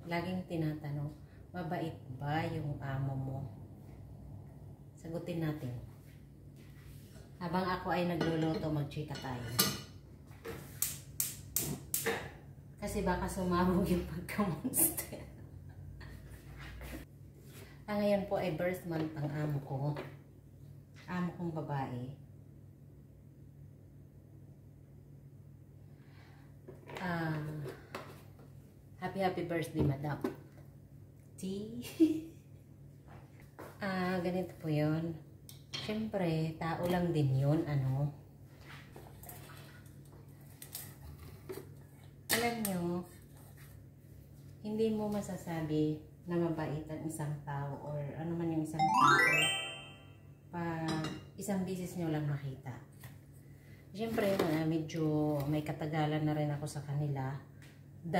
laging tinatanong, mabait ba yung amo mo? Sagutin natin. Habang ako ay nagluluto, magchika tayo. Kasi baka sumabog yung pagka-monster. Ngayon po ay birth month ang amo ko. Amo kong babae. Happy birthday, madam. Ganito po yun. Siyempre, tao lang din yun, ano. Alam nyo, hindi mo masasabi na mabait ang isang tao or ano man yung isang tao pag isang bisis nyo lang makita. Siyempre, medyo may katagalan na rin ako sa kanila. 2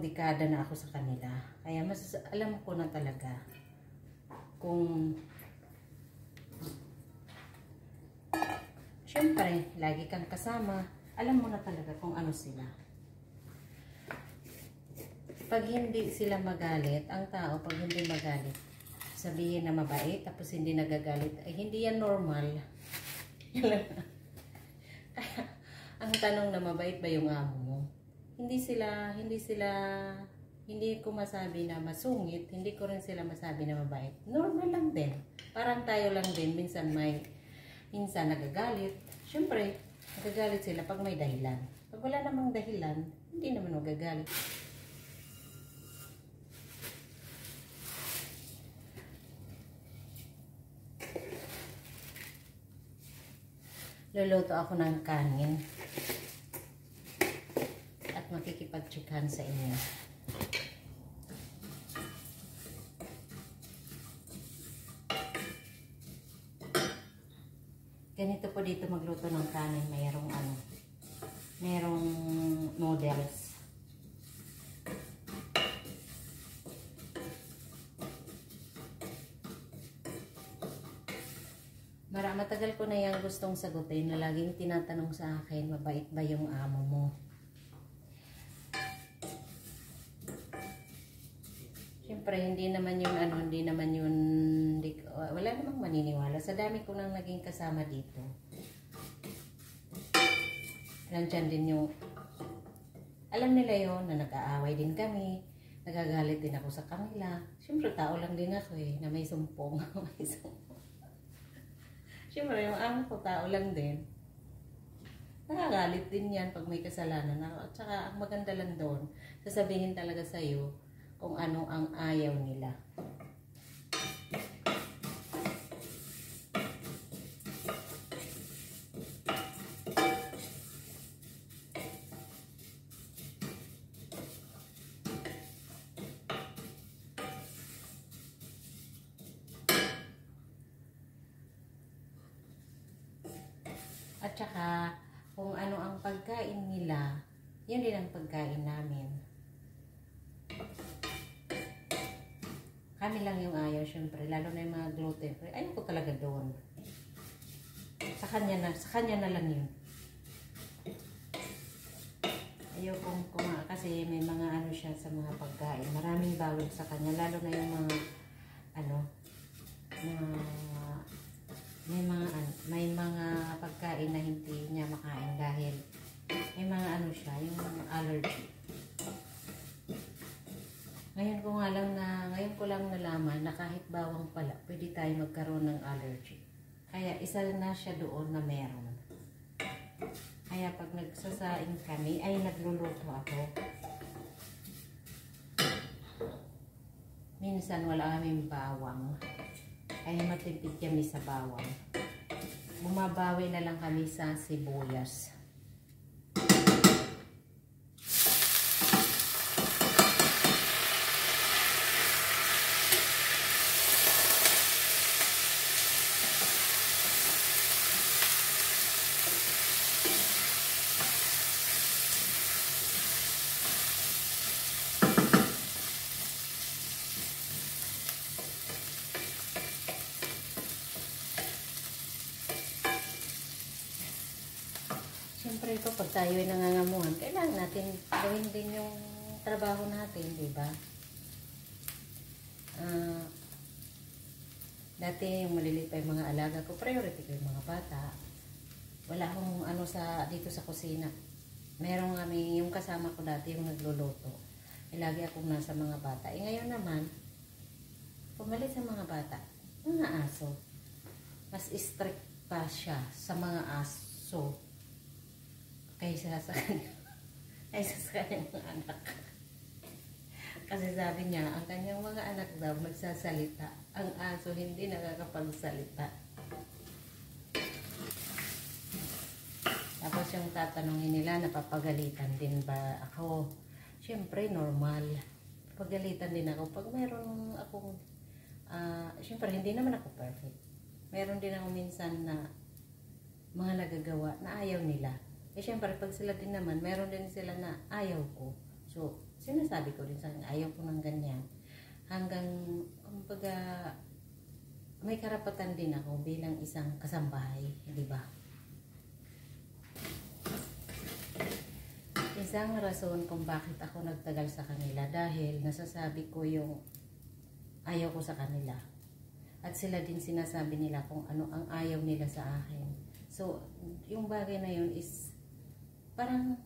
dekada na ako sa kanila. Kaya mas alam ko na talaga kung siyempre, lagi kang kasama, alam mo na talaga kung ano sila. Pag hindi sila magalit, ang tao pag hindi magalit, sabihin na mabait, tapos hindi nagagalit, ay hindi yan normal. Ang tanong na mabait ba yung amo mo? Hindi ko masabi na masungit, hindi ko rin sila masabi na mabait. Normal lang din. Parang tayo lang din, minsan nagagalit. Siyempre, nagagalit sila pag may dahilan. Pag wala namang dahilan, hindi naman magagalit. Luluto ako ng kanin at makikipag-chikahan sa inyo. Ganito po dito magluto ng kanin, mayroong noodles. Matagal ko na yung gustong sagutin na laging tinatanong sa akin, mabait ba yung amo mo? Siyempre, wala namang maniniwala. Sa dami ko nang naging kasama dito. Nandyan din yung, alam nila yon na nag-aaway din kami, nagagalit din ako sa kanila. Siyempre, tao lang din ako na may sumpong. Siyempre, yung amo ko, tao lang din. Nakagalit din yan pag may kasalanan ako. At saka, ang maganda lang doon, sasabihin talaga sa'yo kung ano ang ayaw nila. At saka, kung ano ang pagkain nila, yun din ang pagkain namin. Kami lang yung ayaw, syempre. Lalo na yung mga gluten. Ayaw ko talaga doon. Sa kanya na lang yun. Ayaw kong kasi may mga ano siya sa mga pagkain. Maraming bawal sa kanya. Lalo na yung mga, may mga pagkain na hindi niya makain dahil may mga siya, yung allergy. Ngayon ko lang nalaman na kahit bawang pala, pwede tayo magkaroon ng allergy. Kaya isa na siya doon na meron. Kaya pag nagsasaing kami, ay nagluluto ako. Minsan wala kaming bawang. Ay matipid kami sa bawang. Bumabawi na lang kami sa sibuyas. Siyempre ito, pag tayo ay nangangamuhan, kailangan natin gawin din yung trabaho natin, di ba? Ah, dati yung maliliit pa yung mga alaga ko, priority ko yung mga bata. Wala akong ano dito sa kusina. Meron kami, yung kasama ko dati yung nagluluto. Lagi akong nasa mga bata. Ngayon naman, pumalit sa mga bata, mga aso. Mas strict pa siya sa mga aso kaysa sa kanyang mga anak. Kasi sabi niya, ang kanyang mga anak daw magsasalita. Ang aso hindi nakakapagsalita. Tapos yung tatanungin nila, napapagalitan din ba ako? Siyempre, normal. Pagalitan din ako. Pag meron akong, siyempre, hindi naman ako perfect. Meron din ako minsan na mga nagagawa na ayaw nila. Siyempre, pag sila din naman, meron din sila na ayaw ko. So, sinasabi ko din sa kanya, ayaw ko ng ganyan. Hanggang, kumbaga, may karapatan din ako bilang isang kasambahay, di ba? Isang rason kung bakit ako nagtagal sa kanila dahil nasasabi ko yung ayaw ko sa kanila. At sila din sinasabi nila kung ano ang ayaw nila sa akin. So, yung bagay na yun is parang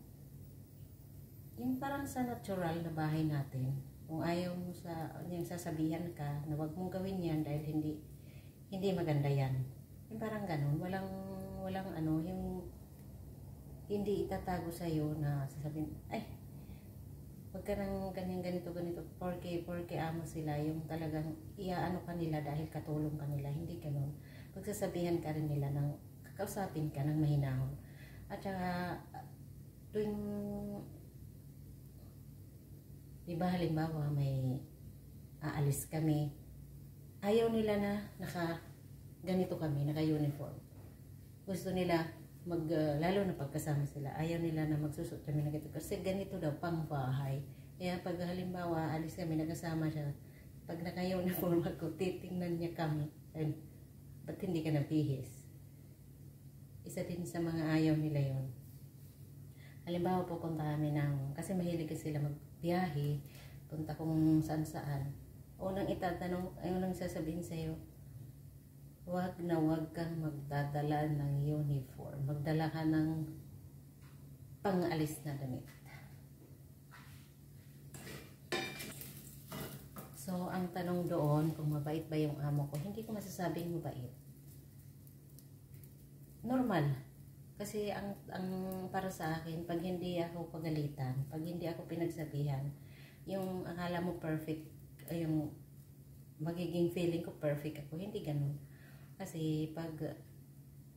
sa natural na bahay natin. Kung ayaw mo yung sasabihan ka na wag mong gawin yan dahil hindi maganda yan. Yung parang ganun, walang ano, yung hindi itatago sa'yo na sasabihin, ay, wag ka nang ganito, porque amo sila, yung talagang iaano ka nila dahil katulong ka nila, hindi ganun. Pagsasabihan ka rin nila ng, kakausapin ka ng mahinahon. At saka, tuwing, di ba halimbawa may aalis kami, ayaw nila na ganito kami, naka-uniform. Gusto nila, lalo na pagkasama sila, ayaw nila na magsusot kami na ganito kasi ganito daw pang bahay. Kaya pag halimbawa alis kami, nagkasama siya, pag naka-uniform ako, titingnan niya kami, ba't hindi ka nabihis? Isa din sa mga ayaw nila yon. Halimbawa pupunta kami kasi mahilig sila magbiyahe, punta kung saan. Unang sasabihin sa'yo, wag kang magdadala ng uniform. Magdala ka ng pang-alis na damit. So, ang tanong doon, kung mabait ba yung amo ko, hindi ko masasabing mabait. Normal. Kasi ang para sa akin, pag hindi ako pagalitan, pag hindi ako pinagsabihan, yung akala mo perfect, yung magiging feeling ko perfect ako, hindi ganun. Kasi pag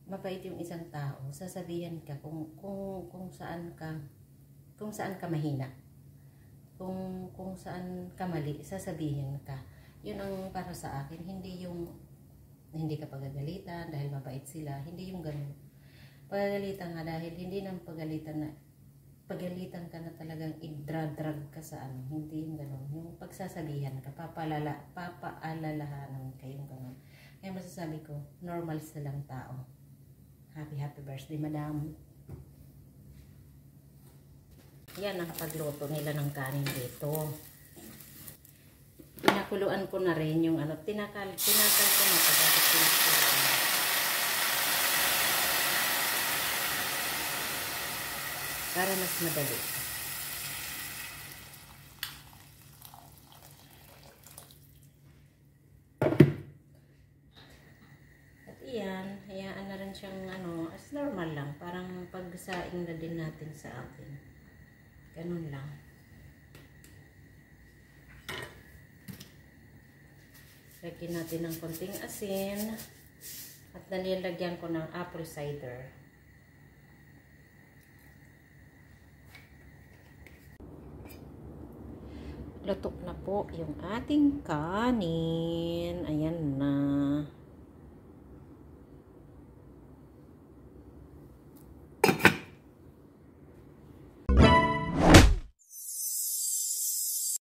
mabait yung isang tao, sasabihan ka kung saan ka mahina. Kung saan ka mali, sasabihin ka. Yun ang para sa akin, hindi yung hindi ka pagagalitan dahil mabait sila, hindi yung ganun. Pagagalitan nga dahil hindi nang pagalitan ka na talagang idra-drag ka sa hindi yung ganun. Yung pagsasabihan ka, papaalalahanan ka yung ganun. Kaya masasabi ko, normal silang tao. Happy birthday, madam. Yan ang pagluto nila ng kanin dito. Pinakuluan ko na rin yung tinakal ko na para mas madali. Hayaan na rin siyang as normal lang, parang pagsaing na din natin sa atin. Ganun lang. Lagyan natin ng konting asin at nilagyan ko ng apple cider. Luto na po yung ating kanin. Ayan.